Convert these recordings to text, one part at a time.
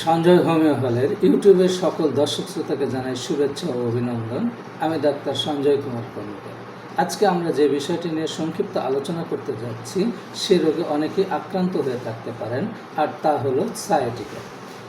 Sanjay homeo হলের ইউটিউবের সকল দর্শক শ্রোতাকে জানাই শুভেচ্ছা ও অভিনন্দন। আমি ডাক্তার সঞ্জয় কুমার কর্মকার। আজকে আমরা যে বিষয়টি নিয়ে সংক্ষিপ্ত আলোচনা করতে যাচ্ছি, সে রোগে অনেকেই আক্রান্ত হয়ে থাকতে পারেন, আর তা হলো সায়াটিকা।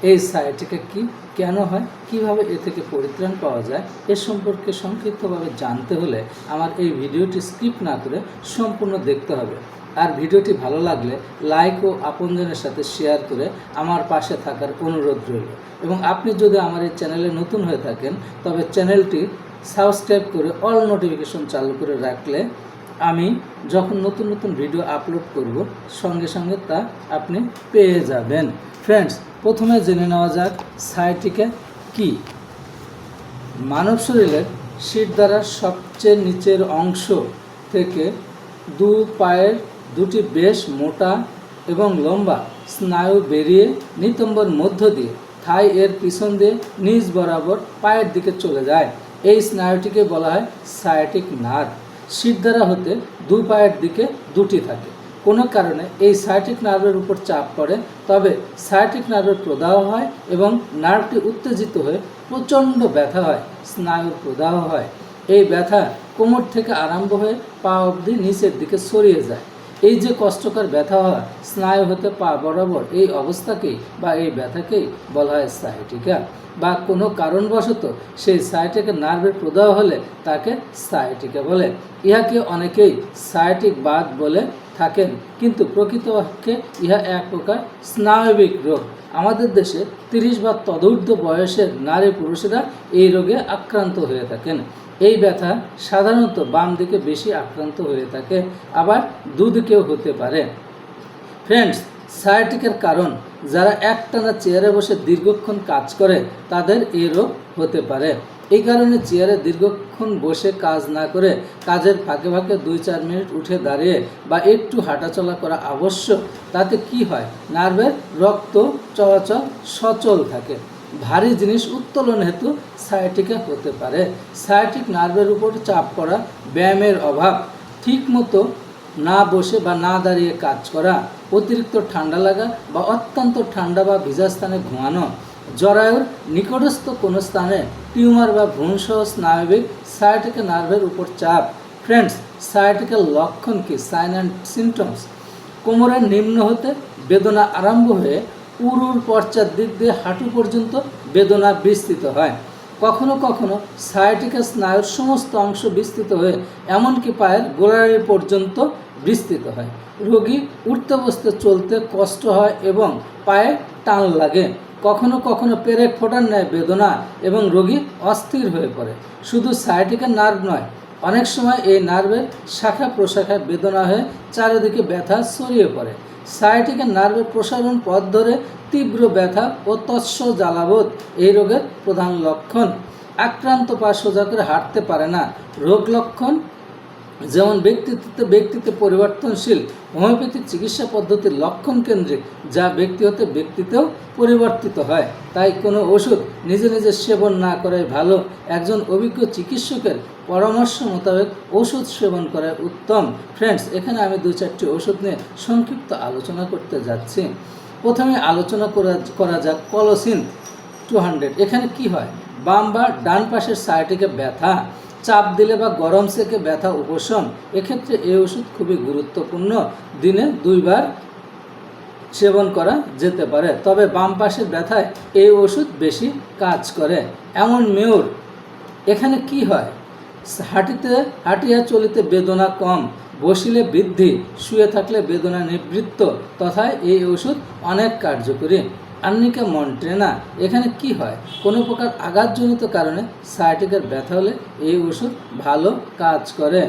এই সায়াটিকা কি, কেন হয়, কিভাবে এ থেকে পরিত্রাণ পাওয়া যায়, এ সম্পর্কে সংক্ষিপ্তভাবে জানতে হলে আমার এই ভিডিওটি স্কিপ না করে সম্পূর্ণ দেখতে হবে। আর ভিডিওটি ভালো লাগলে লাইক ও আপনজনের সাথে শেয়ার করে আমার পাশে থাকার অনুরোধ রইল। এবং আপনি যদি আমার এই চ্যানেলে নতুন হয়ে থাকেন, তবে চ্যানেলটি সাবস্ক্রাইব করে অল নোটিফিকেশন চালু করে রাখলে আমি যখন নতুন নতুন ভিডিও আপলোড করব, সঙ্গে সঙ্গে তা আপনি পেয়ে যাবেন। ফ্রেন্ডস, প্রথমে জেনে নেওয়া যাক সায়াটিকা কি। মানব শরীরের শিরদাঁড়ার সবচেয়ে নিচের অংশ থেকে দু পায়ের দুটি বেশ মোটা এবং লম্বা স্নায়ু বেরিয়ে নিতম্বর মধ্য দিয়ে থাই এর পিছন দিয়ে নিচ বরাবর পায়ের দিকে চলে যায়। এই স্নায়ুটিকে বলা হয় সায়াটিক নার্ভ। শিরদাঁড়া হতে দুই পায়ের দিকে দুটি থাকে। কোনো কারণে এই সায়াটিক নার্ভের উপর চাপ পড়ে, তবে সায়াটিক নার্ভের প্রদাহ হয় এবং নার্ভটি উত্তেজিত হয়ে প্রচণ্ড ব্যথা হয়, স্নায়ুর প্রদাহ হয়। এই ব্যথা কোমর থেকে আরম্ভ হয়ে পা অবধি নিচের দিকে ছড়িয়ে যায়। এই যে কষ্টকর ব্যথা হয় স্নায়ু হতে পা বরাবর, এই অবস্থাকেই বা এই ব্যথাকেই বলা হয় সায়াটিকা। বা কোনো কারণবশত সেই সায়াটিকা নার্ভের প্রদাহ হলে তাকে সায়াটিকা বলে। ইহাকে অনেকেই সায়াটিক বাত বলে থাকেন, কিন্তু প্রকৃতপক্ষে ইহা এক প্রকার স্নায়বিক রোগ। আমাদের দেশে 30 বা তদূর্ধ্ব বয়সের নারী পুরুষেরা এই রোগে আক্রান্ত হয়ে থাকেন। এই ব্যথা সাধারণত বাম দিকে বেশি আক্রান্ত হয়ে থাকে, আবার দুদিকেও হতে পারে। ফ্রেন্ডস, সায়াটিকার কারণ, যারা একটানা চেয়ারে বসে দীর্ঘক্ষণ কাজ করে তাদের এই রোগ হতে পারে। এই কারণে চেয়ারে দীর্ঘক্ষণ বসে কাজ না করে কাজের ফাঁকে ফাঁকে 2-4 মিনিট উঠে দাঁড়িয়ে বা একটু হাঁটাচলা করা আবশ্যক। তাতে কি হয়, নার্ভের রক্ত চলাচল সচল থাকে। ভারী জিনিস উত্তোলন হেতু সায়াটিকা হতে পারে। সায়াটিক নার্ভের উপর চাপ পড়া, ব্যায়ামের অভাব, ঠিকমতো না বসে বা না দাঁড়িয়ে কাজ করা, অতিরিক্ত ঠান্ডা লাগা বা অত্যন্ত ঠান্ডা বা ভিজা স্থানে ঘুমানো, জরায়ুর নিকটস্থ কোনো স্থানে টিউমার বা ভ্রূণসহ স্নায়বিক সায়াটিকা নার্ভের উপর চাপ। ফ্রেন্ডস, সায়াটিকার লক্ষণ কি, সাইন অ্যান্ড সিমটমস। কোমরের নিম্ন হতে বেদনা আরম্ভ হয়ে উরুর পশ্চাৎ দিক দিয়ে হাঁটু পর্যন্ত বেদনা বিস্তৃত হয়। কখনো কখনো সায়াটিকা স্নায়ুর সমস্ত অংশ বিস্তৃত হয়ে এমনকি পায়ের গোড়ালি পর্যন্ত বিস্তৃত হয়। রোগী উঠতে বসতে চলতে কষ্ট হয় এবং পায়ে টান লাগে। কখনো কখনো পেরেক ফোটার ন্যায় বেদনা এবং রোগী অস্থির হয়ে পড়ে। শুধু সায়াটিকা নার্ভ নয়, অনেক সময় এই নার্ভের শাখা প্রশাখায় বেদনা হয়ে চারিদিকে ব্যথা ছড়িয়ে পড়ে। সায়াটিকা নার্ভের প্রসারণ পথ ধরে তীব্র ব্যথা ও তৎস জ্বালাবোধ এই রোগের প্রধান লক্ষণ। আক্রান্ত পা সোজা করে হাঁটতে পারে না। রোগ লক্ষণ যেমন ব্যক্তিতে পরিবর্তনশীল। হোমিওপ্যাথিক চিকিৎসা পদ্ধতির লক্ষণ কেন্দ্রিক, যা ব্যক্তি হতে ব্যক্তিতেও পরিবর্তিত হয়। তাই কোনো ওষুধ নিজে নিজে সেবন না করাই ভালো। একজন অভিজ্ঞ চিকিৎসকের পরামর্শ মোতাবেক ওষুধ সেবন করা উত্তম। ফ্রেন্ডস, এখানে আমি 2-4টি ওষুধ নিয়ে সংক্ষিপ্ত আলোচনা করতে যাচ্ছি। প্রথমে আলোচনা করা যাক কলোসিন 200। এখানে কি হয়, বাম বা ডান পাশের সায়াটিকা ব্যথা, চাপ দিলে বা গরম সেকে ব্যথা উপশম। এক্ষেত্রে এই ওষুধ খুবই গুরুত্বপূর্ণ। দিনে 2 বার সেবন করা যেতে পারে, তবে বাম পাশের ব্যথায় এই ওষুধ বেশি কাজ করে। এমন মেয়র, এখানে কি হয়, হাঁটিয়া চলিতে বেদনা কম, বসিলে বৃদ্ধি, শুয়ে থাকলে বেদনা নিবৃত্ত, তথায় এই ওষুধ অনেক কার্যকরী। আর্নিকা মন্ট্রেনা, এখানে কি হয়, কোনো প্রকার আঘাতজনিত কারণে সায়াটিকার ব্যথা হলে এই ওষুধ ভালো কাজ করে।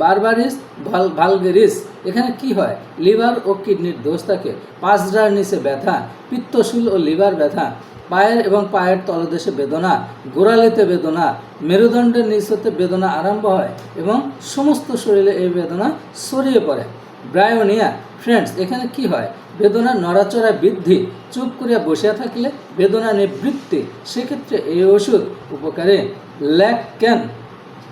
বারবারিস ভালগেরিস, এখানে কি হয়, লিভার ও কিডনির দোষ থাকে, পাঁজরার নিচে ব্যথা, পিত্তশূল ও লিভার ব্যথা, পায়ের এবং পায়ের তলদেশে বেদনা, গোড়ালিতে বেদনা, মেরুদণ্ডের নিচ হতে বেদনা আরম্ভ হয় এবং সমস্ত শরীরে এই বেদনা ছড়িয়ে পড়ে। ব্রায়োনিয়া, ফ্রেন্ডস, এখানে কি হয়, বেদনা নড়াচড়া বৃদ্ধি, চুপ করিয়া বসিয়া থাকলে বেদনা নিবৃত্তি, সেক্ষেত্রে এই ওষুধ উপকারী। ল্যাকক্যান,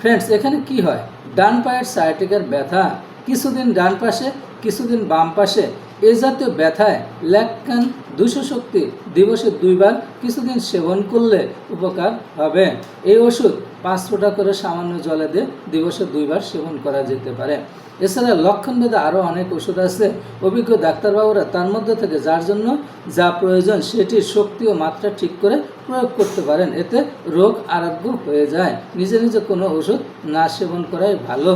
ফ্রেন্ডস, এখানে কি হয়, ডান পায়ের সায়াটিকার ব্যথা, কিছুদিন ডান পাশে কিছুদিন বাম পাশে, এ জাতীয় ব্যথায় ল্যাককান 200 শক্তি দিবসে 2 বার কিছুদিন সেবন করলে উপকার হবে। এই ওষুধ 5 ফোঁটা করে সামান্য জলে দিয়ে দিবসে 2 বার সেবন করা যেতে পারে। এছাড়া লক্ষণভেদে আরও অনেক ওষুধ আছে। অভিজ্ঞ ডাক্তারবাবুরা তার মধ্যে থেকে যার জন্য যা প্রয়োজন সেটির শক্তি ও মাত্রা ঠিক করে প্রয়োগ করতে পারেন। এতে রোগ আরোগ্য হয়ে যায়। নিজে নিজে কোনো ওষুধ না সেবন করাই ভালো।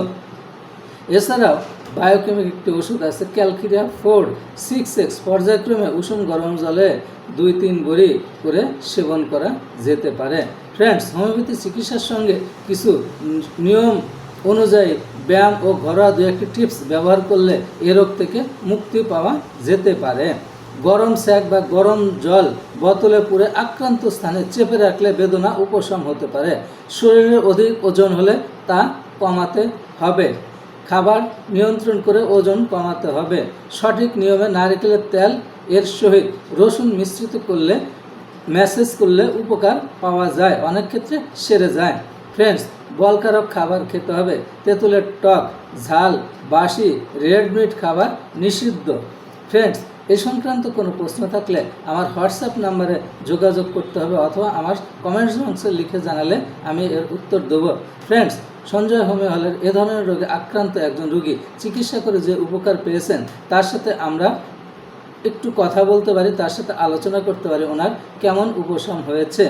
এছাড়াও বায়োকেমিক একটি ওষুধ আছে ক্যালকিরিয়া 4-6X, পর্যায়ক্রমে উষুম গরম জলে 2-3 বড়ি করে সেবন করা যেতে পারে। ফ্রেন্ডস, হোমিওপ্যাথি চিকিৎসার সঙ্গে কিছু নিয়ম অনুযায়ী ব্যায়াম ও ঘরোয়া 2-1টি টিপস ব্যবহার করলে এ রোগ থেকে মুক্তি পাওয়া যেতে পারে। গরম স্যাক বা গরম জল বোতলে পুরে আক্রান্ত স্থানে চেপে রাখলে বেদনা উপশম হতে পারে। শরীরের অধিক ওজন হলে তা কমাতে হবে। খাবার নিয়ন্ত্রণ করে ওজন কমাতে হবে। সঠিক নিয়মে নারকেলের তেল এর সহিত রসুন মিশ্রিত করলে ম্যাসেজ করলে উপকার পাওয়া যায়, অনেক ক্ষেত্রে সেরে যায়। ফ্রেন্ডস, বলকারক খাবার খেতে হবে। তেঁতুলের টক, ঝাল, বাসি, রেড মিট খাবার নিষিদ্ধ। ফ্রেন্ডস, এই সংক্রান্ত কোনো প্রশ্ন থাকলে আমার হোয়াটসঅ্যাপ নাম্বারে যোগাযোগ করতে হবে অথবা আমার কমেন্টস বক্সে লিখে জানালে আমি এর উত্তর দেবো। ফ্রেন্ডস, সঞ্জয় হোমিও হলের এ ধরনের রোগে আক্রান্ত একজন রোগী চিকিৎসা করে যে উপকার পেয়েছেন তার সাথে আমরা একটু কথা বলতে পারি, তার সাথে আলোচনা করতে পারি ওনার কেমন উপশম হয়েছে।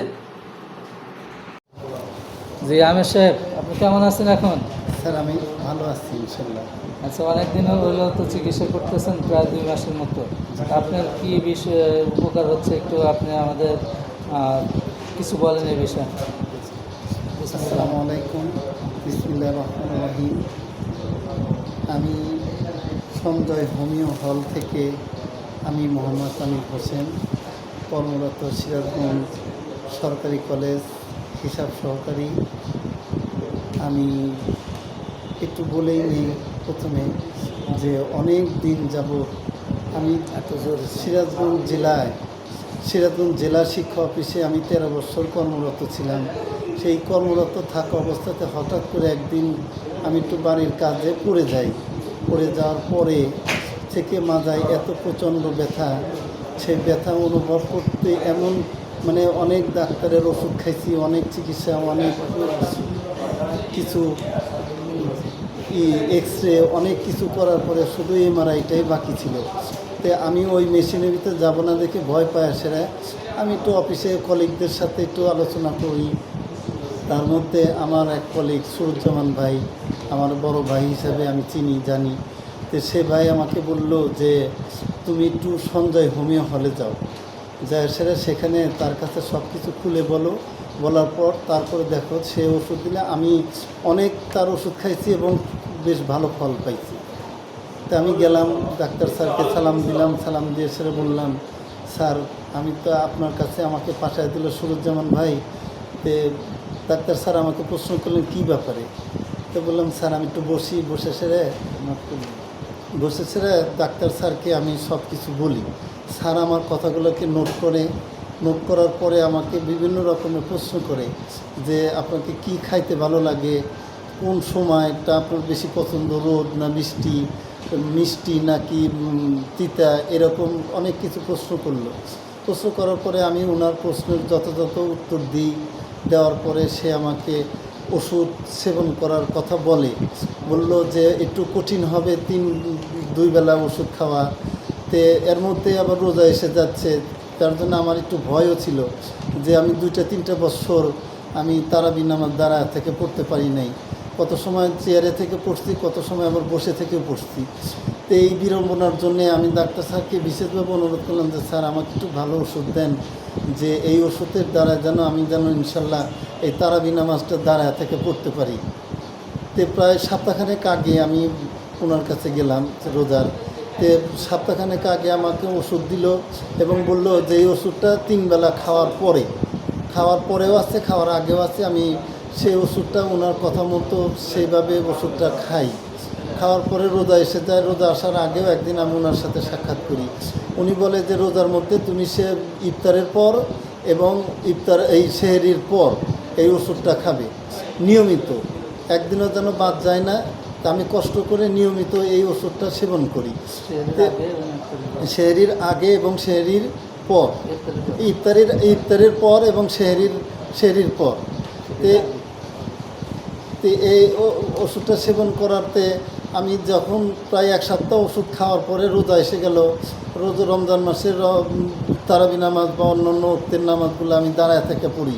জি আমের সাহেব, আপনি কেমন আছেন এখন? স্যার আমি ভালো আছি ইনশাল্লাহ। আচ্ছা, অনেকদিন হলো তো চিকিৎসা করতেছেন, প্রায় 2 মাসের মতো। আপনার কি বিষয়ে উপকার হচ্ছে একটু আপনি আমাদের কিছু বলেন এই বিষয়ে। আসসালামু আলাইকুম, বিসমিল্লাহির রহমানির রহিম। আমি সঞ্জয় হোমিও হল থেকে আমি মোহাম্মদ আমির হোসেন, কর্মরত সিরাজগঞ্জ সরকারি কলেজ, হিসাব সহকারী। আমি একটু বলেই নিই প্রথমে যে অনেক দিন যাবৎ আমি সিরাজগঞ্জ জেলা শিক্ষা অফিসে আমি 13 বছর কর্মরত ছিলাম। সেই কর্মরত থাকা অবস্থাতে হঠাৎ করে একদিন আমি একটু বাড়ির কাজে পড়ে যাই। পড়ে যাওয়ার পরে থেকে মাজায় এত প্রচণ্ড ব্যথা, সেই ব্যথা অনুভব করতে এমন অনেক ডাক্তারের ওষুধ খাইছি, অনেক চিকিৎসা, অনেক কিছু এক্সরে, অনেক কিছু করার পরে শুধু এমআরআইটাই বাকি ছিল। তো আমি ওই মেশিনের ভিতরে যাবো না দেখে ভয় পায় সেরা আমি একটু অফিসে কলিগদের সাথে একটু আলোচনা করি। তার মধ্যে আমার এক কলিগ সুরুজ্জামান ভাই, আমার বড় ভাই হিসাবে আমি চিনি জানি। তো সে ভাই আমাকে বলল যে তুমি একটু সঞ্জয় হোমিও হলে যাও, যায় সেখানে তার কাছে সব কিছু খুলে বলো। বলার পর তারপরে দেখো সে ওষুধ দিলে আমি অনেক তার ওষুধ খাইছি এবং বেশ ভালো ফল পাইছি। তা আমি গেলাম, ডাক্তার স্যারকে সালাম দিলাম, সালাম দিয়ে সেরে বললাম স্যার আমি তো আপনার কাছে, আমাকে পাঠায় দিল সুরুজ্জামান ভাই। তে ডাক্তার স্যার আমাকে প্রশ্ন করলেন কী ব্যাপারে। তো বললাম স্যার আমি একটু বসে সেরে ডাক্তার স্যারকে আমি সব কিছু বলি। স্যার আমার কথাগুলোকে নোট করার পরে আমাকে বিভিন্ন রকমের প্রশ্ন করে যে আপনাকে কি খাইতে ভালো লাগে, কোন সময়টা আপনার বেশি পছন্দ, রোদ না বৃষ্টি, মিষ্টি নাকি তিতা, এরকম অনেক কিছু প্রশ্ন করলো। প্রশ্ন করার পরে আমি ওনার প্রশ্নের যথাযথ উত্তর দেওয়ার পরে সে আমাকে ওষুধ সেবন করার কথা বলল যে একটু কঠিন হবে 2 বেলা ওষুধ খাওয়া। তে এর মধ্যে আবার রোজা এসে যাচ্ছে, তার জন্য আমার একটু ভয়ও ছিল যে আমি 2-3 বছর আমি তারাবি নামাজ দ্বারা থেকে পড়তে পারি নাই। কত সময় চেয়ারে থেকে পড়ছি, কত সময় আবার বসে থেকেও পড়ছি। তো এই বিড়ম্বনার জন্যে আমি ডাক্তার স্যারকে বিশেষভাবে অনুরোধ করলাম যে স্যার আমাকে একটু ভালো ওষুধ দেন, যে এই ওষুধের দ্বারা আমি ইনশাল্লাহ এই তারাবি নামাজটার দ্বারা থেকে পড়তে পারি। তো প্রায় সপ্তাহখানেক আগে আমি ওনার কাছে গেলাম রোজার। তো সপ্তাহখানেক আগে আমাকে ওষুধ দিল এবং বলল যে এই ওষুধটা 3 বেলা খাওয়ার পরেও আছে, খাওয়ার আগেও আছে। আমি সেই ওষুধটা ওনার কথা মতো সেইভাবে ওষুধটা খাই। খাওয়ার পরে রোজা এসে যায়, রোজা আসার আগেও একদিন আমি ওনার সাথে সাক্ষাৎ করি। উনি বলে যে রোজার মধ্যে তুমি ইফতারের পর এবং এই সেহরির পর এই ওষুধটা খাবে নিয়মিত, একদিনও যেন বাদ যায় না। তা আমি কষ্ট করে নিয়মিত এই ওষুধটা সেবন করি সেহরির আগে এবং ইফতারের পর। সেহরির আগে এবং সেহরির পর, ইফতারের পর। ইফতারের পর এবং সেহরির পর। তো এই ওষুধটা সেবন করাতে আমি যখন প্রায় 1 সপ্তাহ ওষুধ খাওয়ার পরে রোজা এসে গেল, রমজান মাসের তারাবি নামাজ বা অন্যান্য ওক্তের নামাজগুলো আমি দাঁড়ায় থেকে পড়ি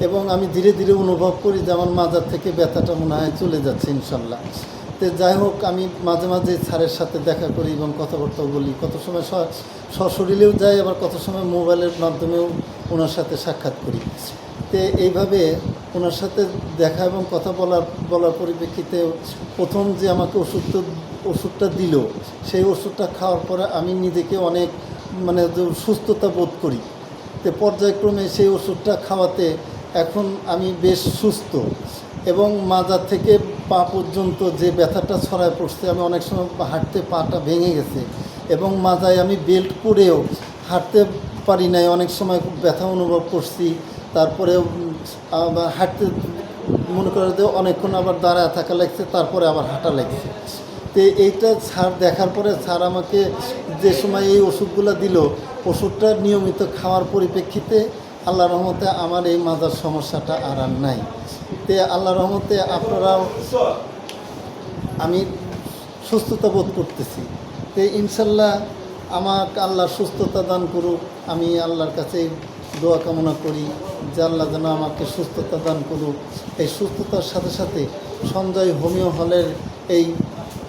এবং আমি ধীরে ধীরে অনুভব করি যে আমার মাজার থেকে ব্যথাটা মনে হয় চলে যাচ্ছে ইনশাল্লাহ। তো যাই হোক, আমি মাঝে মাঝে স্যারের সাথে দেখা করি এবং কথাবার্তা বলি, কত সময় সশরীরেও যাই, আবার কত সময় মোবাইলের মাধ্যমেও ওনার সাথে সাক্ষাৎ করি। তো এইভাবে ওনার সাথে দেখা এবং কথা বলার পরিপ্রেক্ষিতে প্রথম যে আমাকে ওষুধটা দিল, সেই ওষুধটা খাওয়ার পরে আমি নিজেকে অনেক সুস্থতা বোধ করি। তো পর্যায়ক্রমে সেই ওষুধটা খাওয়াতে এখন আমি বেশ সুস্থ এবং মাজার থেকে পা পর্যন্ত যে ব্যথাটা ছড়ায় পড়ছে, আমি অনেক সময় হাঁটতে পাটা ভেঙে গেছে এবং মাজায় আমি বেল্ট পরেও হাঁটতে পারি নাই, অনেক সময় খুব ব্যথা অনুভব করছি। তারপরে হাঁটতে মনে করে যে অনেকক্ষণ আবার দাঁড়ায় থাকা লাগছে, তারপরে আবার হাঁটা লাগছে। তো এইটা স্যার দেখার পরে স্যার আমাকে যে সময় এই ওষুধগুলো দিল, ওষুধটা নিয়মিত খাওয়ার পরিপ্রেক্ষিতে আল্লাহ রহমতে আমার এই মাজার সমস্যাটা আর নাই। তে আল্লাহ রহমতে আপনারাও, আমি সুস্থতা বোধ করতেছি। তো ইনশাল্লাহ আমাকে আল্লাহ সুস্থতা দান করুক। আমি আল্লাহর কাছে দোয়া কামনা করি যে আল্লাহ যেন আমাকে সুস্থতা দান করুক। এই সুস্থতার সাথে সাথে সঞ্জয় হোমিও হলের এই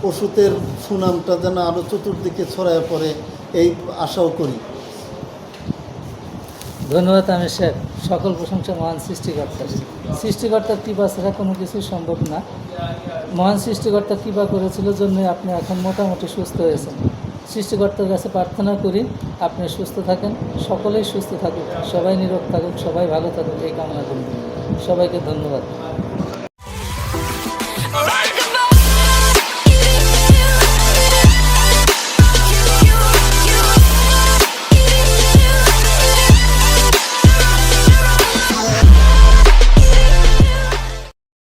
ওষুধের সুনামটা যেন আরও চতুর্দিকে ছড়ায় পড়ে, এই আশাও করি। ধন্যবাদ আমির সাহেব। সকল প্রশংসা মহান সৃষ্টিকর্তার। সৃষ্টিকর্তার কৃপা ছাড়া কোনো কিছু সম্ভব না। মহান সৃষ্টিকর্তা কৃপা করেছিল জন্যই আপনি এখন মোটামুটি সুস্থ হয়েছেন। সৃষ্টিকর্তার কাছে প্রার্থনা করি আপনি সুস্থ থাকেন, সকলেই সুস্থ থাকুক, সবাই নিরোগ থাকুক, সবাই ভালো থাকুক, এই কামনা করি। সবাইকে ধন্যবাদ।